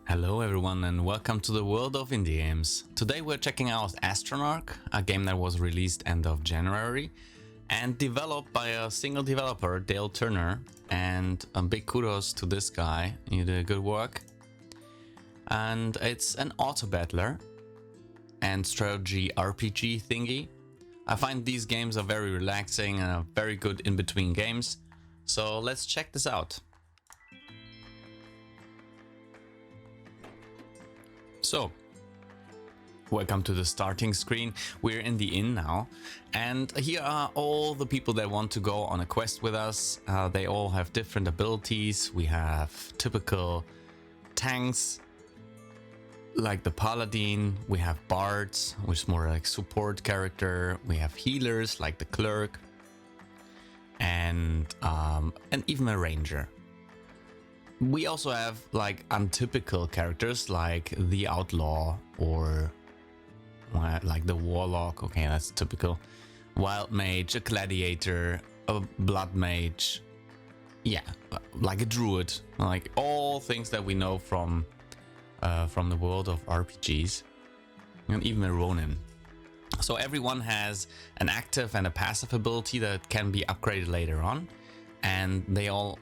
Hello everyone and welcome to the world of indie games. Today we're checking out Astronarch, a game that was released end of January and developed by a single developer, Dale Turner, and a big kudos to this guy, he did good work. And it's an auto-battler and strategy RPG thingy. I find these games are very relaxing and are very good in between games, so let's check this out. So, welcome to the starting screen. We're in the inn now, and here are all the people that want to go on a quest with us. They all have different abilities. We have typical tanks, like the paladin. We have bards, which is more like support character. We have healers, like the clerk, and even a ranger. We also have like untypical characters like the outlaw or like the warlock. Okay, that's typical. Wild mage, a gladiator, a blood mage. Yeah, like a druid. Like all things that we know from the world of RPGs, and even a ronin. So everyone has an active and a passive ability that can be upgraded later on, and they all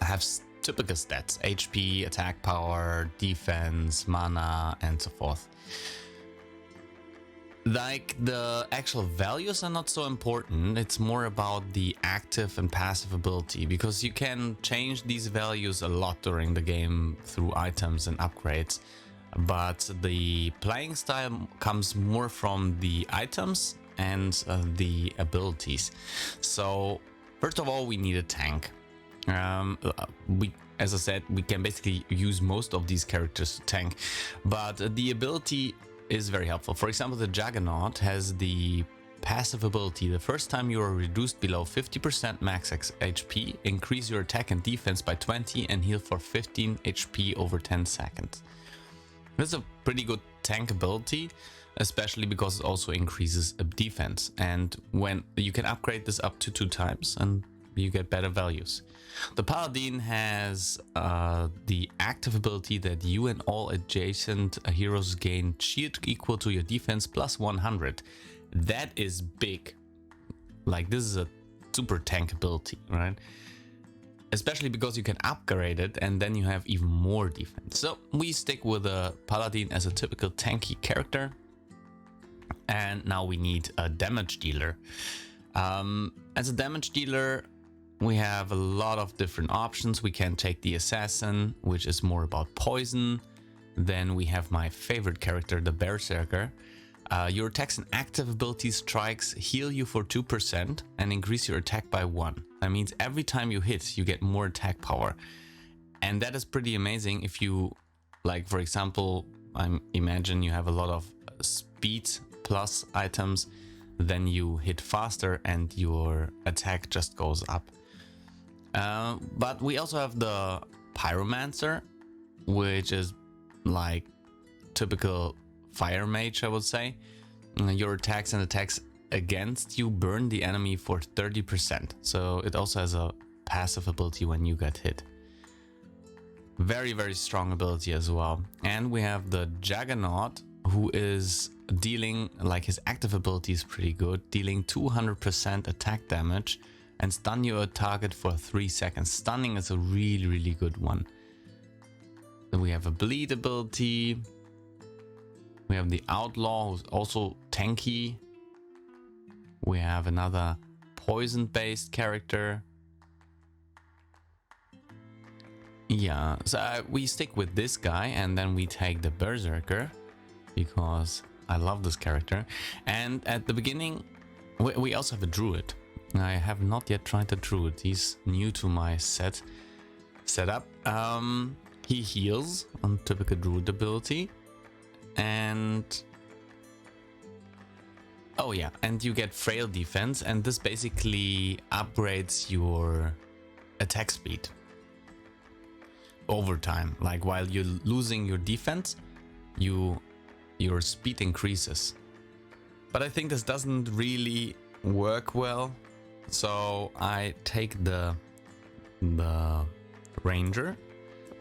have typical stats: HP, attack power, defense, mana, and so forth. Like, the actual values are not so important. It's more about the active and passive ability, because you can change these values a lot during the game through items and upgrades. But the playing style comes more from the items and the abilities. So first of all, we need a tank. As I said, we can basically use most of these characters to tank, but the ability is very helpful. For example, the Juggernaut has the passive ability: the first time you are reduced below 50% max HP, increase your attack and defense by 20 and heal for 15 HP over 10 seconds. That's a pretty good tank ability, especially because it also increases defense, and when you can upgrade this up to 2 times and you get better values. The paladin has the active ability that you and all adjacent heroes gain shield equal to your defense plus 100. That is big. Like, this is a super tank ability, right? Especially because you can upgrade it and then you have even more defense. So we stick with the paladin as a typical tanky character. And now we need a damage dealer. As a damage dealer, we have a lot of different options. We can take the assassin, which is more about poison. Then we have my favorite character, the berserker. Your attacks and active ability strikes heal you for 2% and increase your attack by 1. That means every time you hit, you get more attack power. And that is pretty amazing if you, like, for example, imagine you have a lot of speed plus items, then you hit faster and your attack just goes up. But we also have the Pyromancer, which is like typical fire mage, I would say. Your attacks and attacks against you burn the enemy for 30%. So it also has a passive ability when you get hit. Very, very strong ability as well. And we have the Juggernaut, who is dealing, like, his active ability is pretty good, dealing 200% attack damage and stun your target for 3 seconds. Stunning is a really, really good one. Then we have a bleed ability. We have the outlaw, who's also tanky. We have another poison-based character. Yeah, so we stick with this guy, and then we take the berserker, because I love this character. And at the beginning, we also have a druid. I have not yet tried the druid. He's new to my setup. He heals on typical druid ability, and oh yeah, and you get frail defense, and this basically upgrades your attack speed over time. Like, while you're losing your defense, your speed increases. But I think this doesn't really work well. So I take the ranger,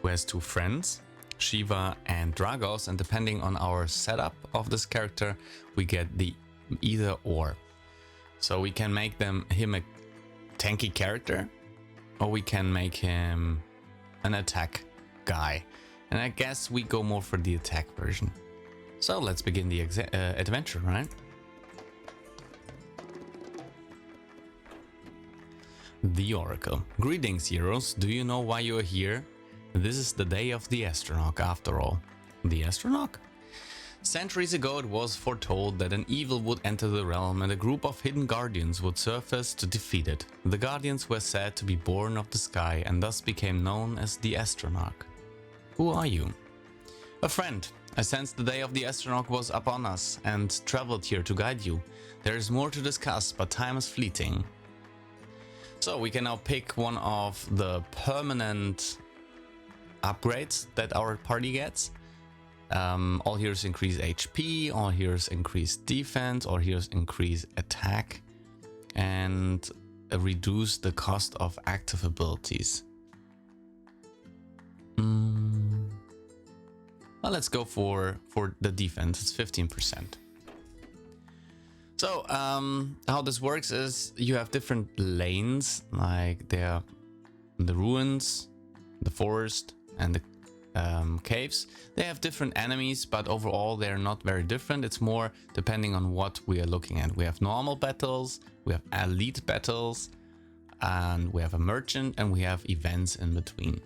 who has 2 friends, Shiva and Dragos, and depending on our setup of this character, we get the either or. So we can make him a tanky character, or we can make him an attack guy. And I guess we go more for the attack version. So let's begin the adventure, right? The Oracle. Greetings, heroes. Do you know why you are here? This is the day of the Astronarch, after all. The Astronarch? Centuries ago it was foretold that an evil would enter the realm and a group of hidden guardians would surface to defeat it. The guardians were said to be born of the sky and thus became known as the Astronarch. Who are you? A friend. I sensed the day of the Astronarch was upon us and traveled here to guide you. There is more to discuss, but time is fleeting. So we can now pick one of the permanent upgrades that our party gets. All heroes increase HP, all heroes increase defense, all heroes increase attack, and reduce the cost of active abilities. Well, let's go for the defense. It's 15%. So how this works is you have different lanes, like the ruins, the forest, and the caves. They have different enemies, but overall they're not very different. It's more depending on what we are looking at. We have normal battles, we have elite battles, and we have a merchant, and we have events in between.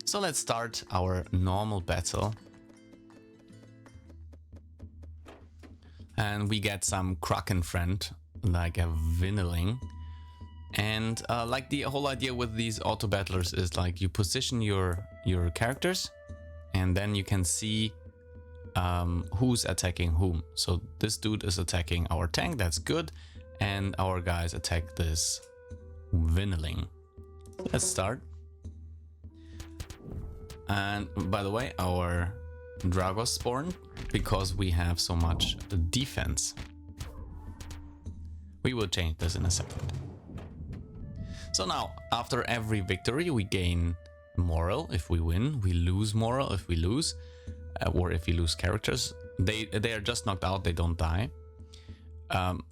So let's start our normal battle. And we get some Kraken friend, like a Vinneling. And like the whole idea with these auto battlers is like you position your characters, and then you can see who's attacking whom. So this dude is attacking our tank, that's good, and our guys attack this Vinneling. Let's start. And by the way, our Dragos spawned because we have so much defense. We will change this in a second. So now, after every victory, we gain moral if we win, we lose moral if we lose, or if we lose characters. They are just knocked out, they don't die,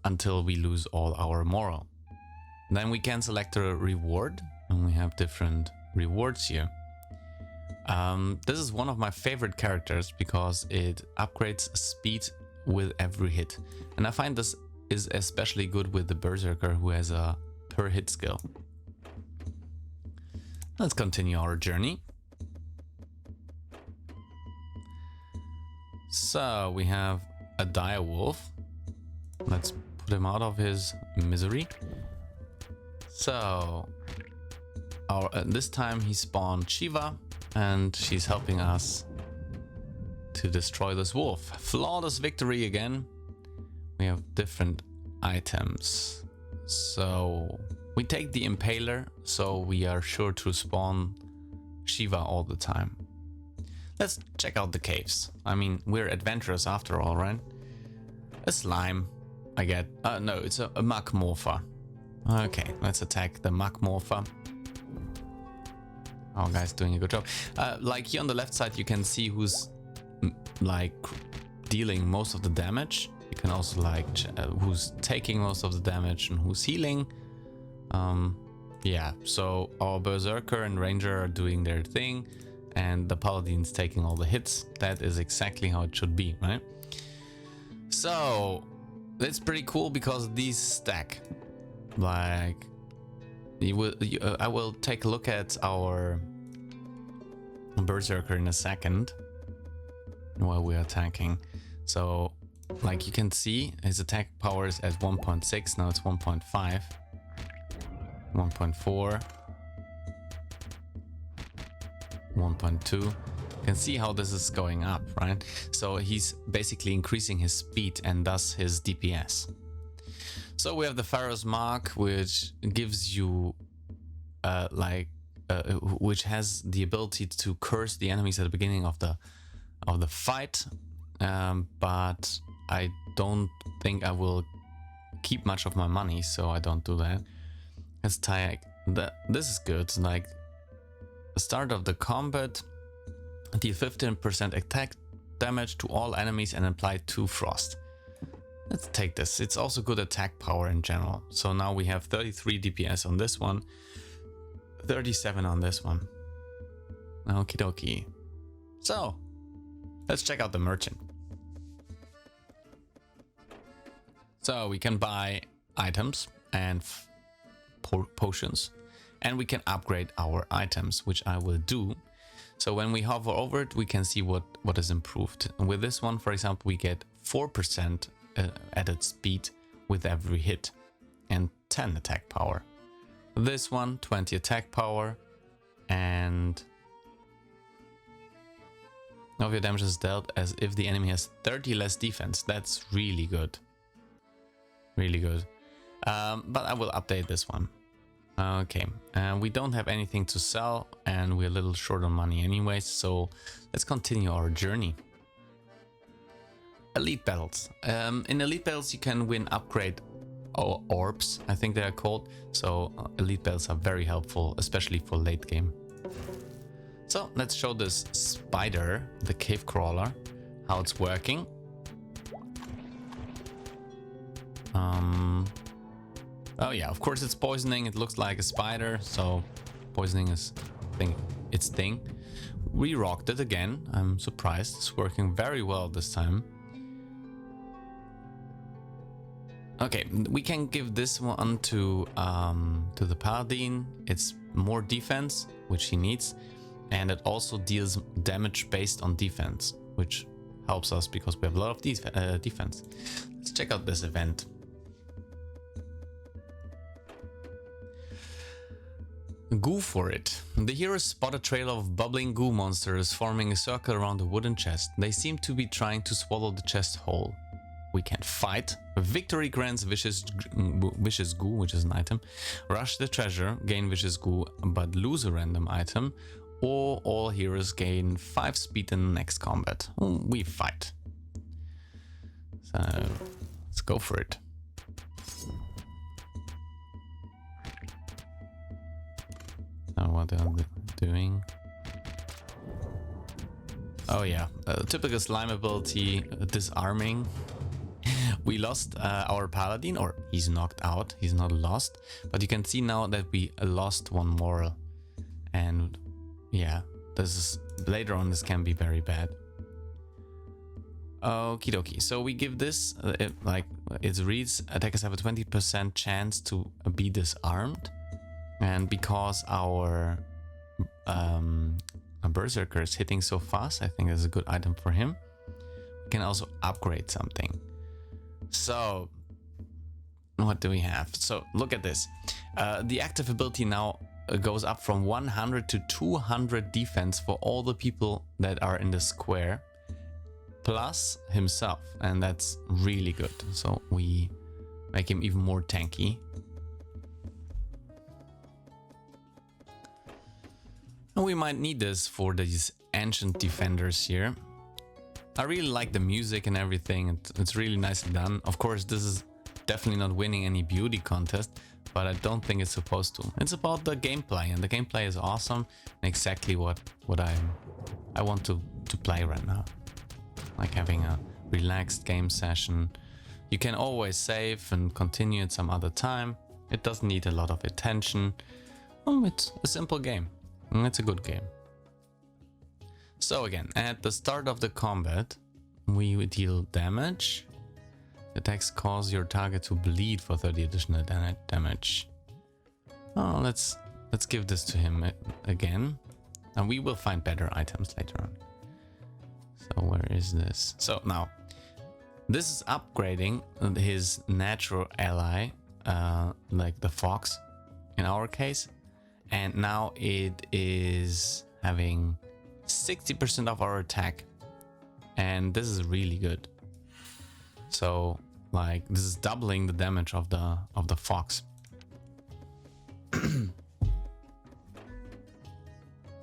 until we lose all our moral. Then we can select a reward, and we have different rewards here. This is one of my favorite characters because it upgrades speed with every hit. And I find this is especially good with the Berserker, who has a per hit skill. Let's continue our journey. So we have a Direwolf. Let's put him out of his misery. So this time he spawned Shiva, and she's helping us to destroy this wolf. Flawless victory again. We have different items. So we take the Impaler, so we are sure to spawn Shiva all the time. Let's check out the caves. I mean, we're adventurers after all, right? A slime. I get... no, it's a muck morpher. Okay, let's attack the muck morpher. Our guy's doing a good job. Like here on the left side, you can see who's like dealing most of the damage. You can also like who's taking most of the damage and who's healing. Yeah, so our Berserker and Ranger are doing their thing, and the Paladin's taking all the hits. That is exactly how it should be, right? So that's pretty cool because these stack. Like I will take a look at our Berserker in a second while we're attacking. So like you can see, his attack power is at 1.6, now it's 1.5, 1.4, 1.2. You can see how this is going up, right? So he's basically increasing his speed and thus his DPS. So we have the Pharaoh's Mark, which gives you which has the ability to curse the enemies at the beginning of the fight, but I don't think I will keep much of my money, so I don't do that. Let's tie this is good. Like the start of the combat, Deal 15% attack damage to all enemies and apply 2 frost. Let's take this. It's also good attack power in general. So now we have 33 DPS on this one, 37 on this one. Okie dokie. So, let's check out the merchant. So we can buy items and potions, and we can upgrade our items, which I will do. So when we hover over it, we can see what is improved. And with this one, for example, we get 4% added speed with every hit and 10 attack power. This one, 20 attack power, and of your damage is dealt as if the enemy has 30 less defense. That's really good. Really good. But I will update this one. Okay, we don't have anything to sell and we're a little short on money anyways, so let's continue our journey. Elite battles. In elite battles you can win upgrade orbs, I think they are called. So elite battles are very helpful, especially for late game. So let's show this spider, the cave crawler, how it's working. Oh yeah, of course it's poisoning. It looks like a spider, so poisoning is its thing. We rocked it again. I'm surprised. It's working very well this time. Okay, we can give this one to the paladin. It's more defense, which he needs, and it also deals damage based on defense, which helps us because we have a lot of defense. Let's check out this event. Goo for it. The heroes spot a trail of bubbling goo monsters forming a circle around a wooden chest. They seem to be trying to swallow the chest whole. We can fight. Victory grants vicious goo, which is an item. Rush the treasure, gain vicious goo, but lose a random item. Or all heroes gain 5 speed in the next combat. We fight. So let's go for it. What are they doing? Oh yeah, typical slime ability, disarming. We lost our paladin, or he's knocked out. He's not lost, but you can see now that we lost one moral, and yeah, this is later on. This can be very bad. Okie dokie. So we give this it reads attackers have a 20% chance to be disarmed. And because our berserker is hitting so fast, I think that's a good item for him. We can also upgrade something. So, what do we have? So, look at this. The active ability now goes up from 100 to 200 defense for all the people that are in the square, plus himself. And that's really good. So, we make him even more tanky. We might need this for these ancient defenders here. I really like the music and everything. It's really nicely done. Of course, this is definitely not winning any beauty contest, but I don't think it's supposed to. It's about the gameplay, and the gameplay is awesome and exactly what I want to play right now. Like having a relaxed game session. You can always save and continue at some other time. It doesn't need a lot of attention. It's a simple game. It's a good game. So again, at the start of the combat, we deal damage. Attacks cause your target to bleed for 30 additional damage. Oh, let's give this to him again, and we will find better items later on. So where is this? So now, this is upgrading his natural ally, like the fox, in our case. And now it is having 60% of our attack, and this is really good. So like this is doubling the damage of the fox.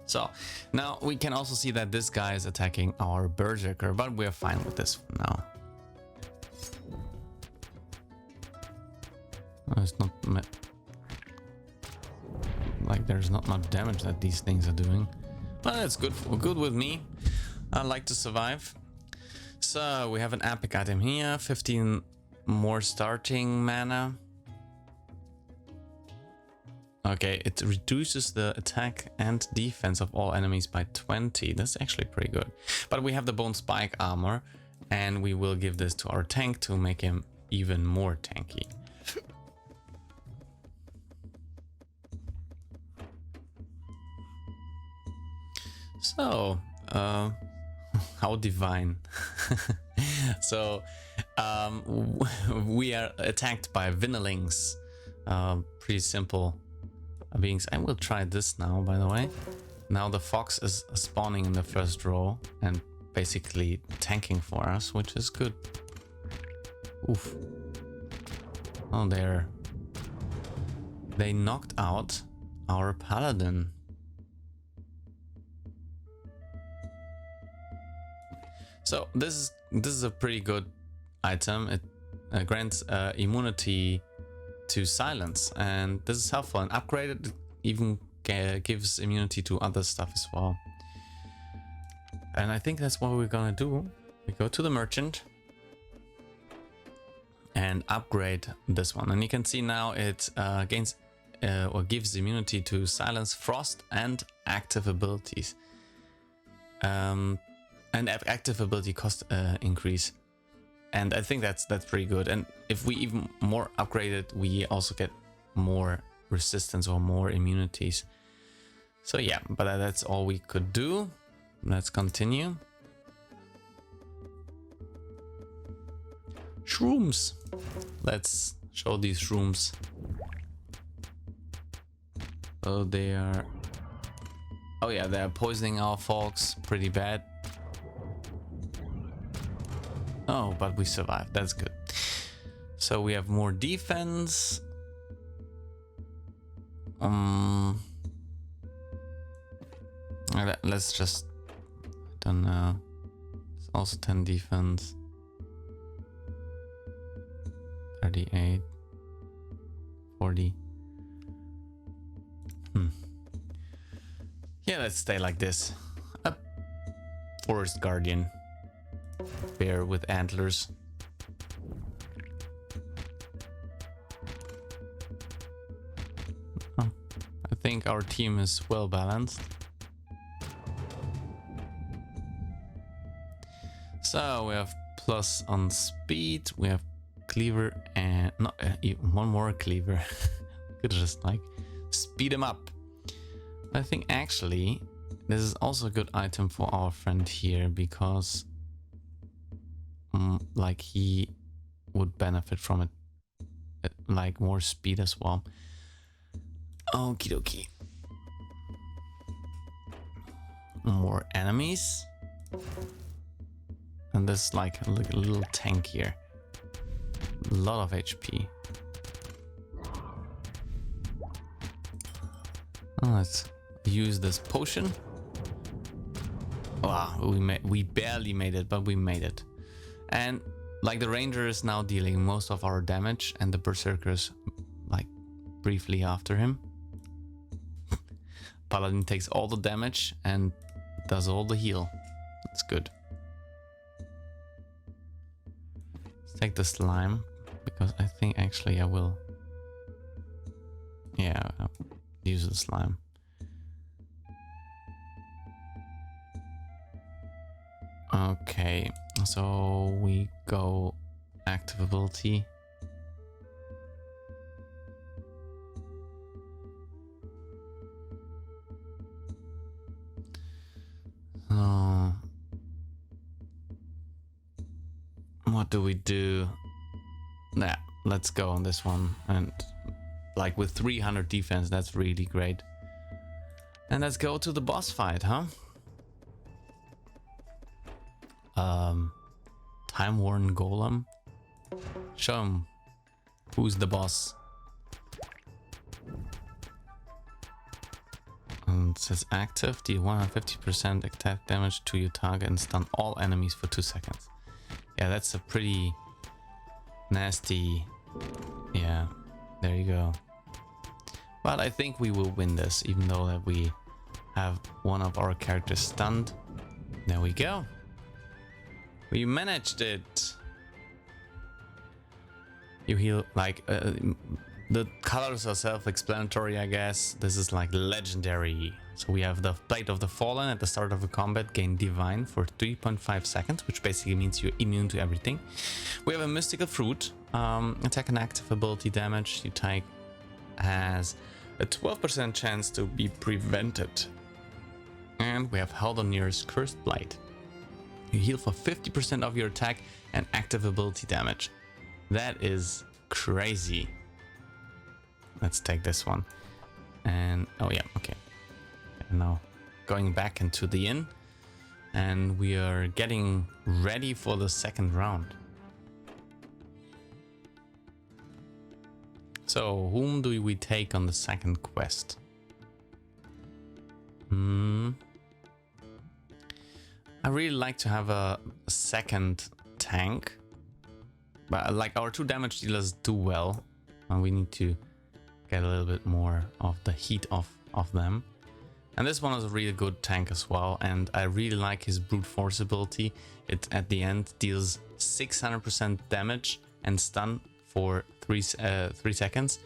So now we can also see that this guy is attacking our berserker, but we're fine with this for now. It's not like there's not much damage that these things are doing. Well, it's good with me. I like to survive. So we have an epic item here, 15 more starting mana. Okay, it reduces the attack and defense of all enemies by 20. That's actually pretty good. But we have the bone spike armor, and we will give this to our tank to make him even more tanky. So, how divine. So, we are attacked by Vinilings. Pretty simple beings. I will try this now, by the way. Now the fox is spawning in the first row and basically tanking for us, which is good. Oof. Oh, they knocked out our paladin. So this is a pretty good item. It grants immunity to silence, and this is helpful. And upgraded even gives immunity to other stuff as well. And I think that's what we're gonna do. We go to the merchant and upgrade this one, and you can see now it gains or gives immunity to silence, frost, and active abilities. And active ability cost increase, and I think that's pretty good. And if we even more upgrade it, we also get more resistance or more immunities. So yeah, but that's all we could do. Let's continue. Shrooms. Let's show these shrooms. Oh, they are. Oh yeah, they are poisoning our folks pretty bad. Oh, but we survived. That's good. So we have more defense. Let's just. I don't know. It's also 10 defense. 38. 40. Yeah, let's stay like this. A forest guardian. Bear with antlers. Oh, I think our team is well balanced. So we have plus on speed, we have cleaver, and not one more cleaver. Could just like speed him up. I think actually this is also a good item for our friend here, because like he would benefit from it, like more speed as well. Okie dokie. More enemies, and this like a little tank here. A lot of HP. Let's use this potion. Wow, we barely made it, but we made it. And like the ranger is now dealing most of our damage, and the berserkers like briefly after him. Paladin takes all the damage and does all the heal. That's good. Let's take the slime, because I think actually I will. Yeah, I'll use the slime. Okay, so we go active ability. What do we do? Nah, let's go on this one. And like with 300 defense, that's really great. And let's go to the boss fight, huh? Time-worn golem. Show him who's the boss. And it says active, deal 150% attack damage to your target and stun all enemies for 2 seconds. Yeah, that's a pretty nasty. Yeah, there you go. But I think we will win this, even though that we have one of our characters stunned. There we go. We managed it. You heal like the colors are self-explanatory, I guess. This is like legendary. So we have the Blade of the Fallen at the start of a combat, gain Divine for 3.5 seconds, which basically means you're immune to everything. We have a Mystical Fruit, attack and active ability damage you take has a 12% chance to be prevented. And we have Haldonir's Cursed Blight. You heal for 50% of your attack and active ability damage. That is crazy. Let's take this one. And oh yeah, okay. And now going back into the inn, and we are getting ready for the second round. So whom do we take on the second quest? I really like to have a second tank, but like our 2 damage dealers do well, and we need to get a little bit more of the heat of them. And this one is a really good tank as well, and I really like his brute force ability. It at the end deals 600% damage and stun for 3 seconds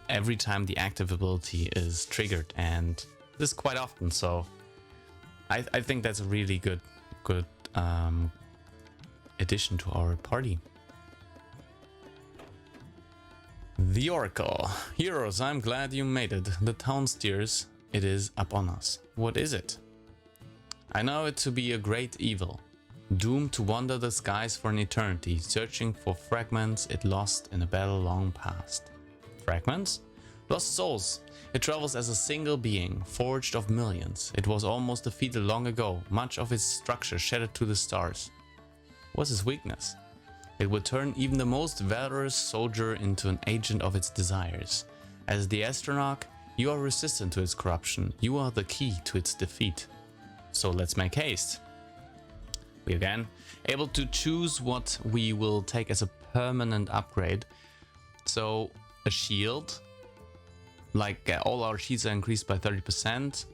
every time the active ability is triggered, and this quite often. So I think that's a really good addition to our party. The Oracle. Heroes, I'm glad you made it. The town steers. It is upon us. What is it? I know it to be a great evil, doomed to wander the skies for an eternity, searching for fragments it lost in a battle long past. Fragments? Lost souls. It travels as a single being, forged of millions. It was almost defeated long ago, much of its structure shattered to the stars. What's its weakness? It would turn even the most valorous soldier into an agent of its desires. As the Astronarch, you are resistant to its corruption. You are the key to its defeat. So let's make haste. We again able to choose what we will take as a permanent upgrade. So a shield, like all our shields are increased by 30%.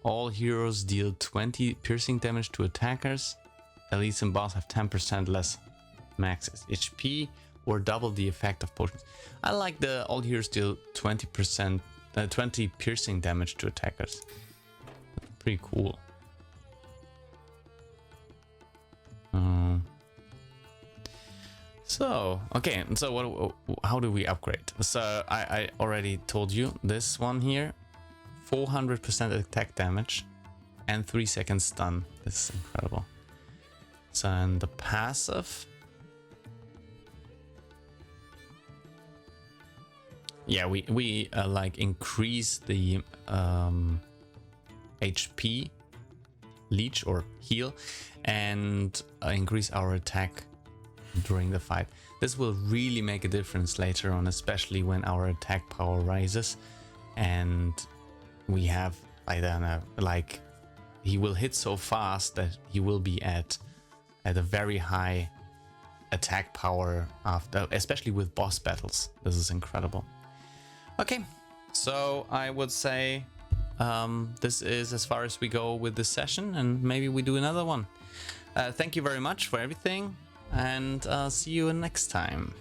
All heroes deal 20 piercing damage to attackers. Elites and boss have 10% less max HP or double the effect of potions. I like the all heroes deal 20 piercing damage to attackers. That's pretty cool. So okay, so how do we upgrade? So I already told you this one here, 400% attack damage and 3 seconds stun. This is incredible. So and the passive, yeah, we like increase the HP leech or heal and increase our attack during the fight. This will really make a difference later on, especially when our attack power rises and we have, I don't know, like he will hit so fast that he will be at a very high attack power after, especially with boss battles. This is incredible. Okay, so I would say this is as far as we go with this session, and maybe we do another one. Thank you very much for everything, and see you next time.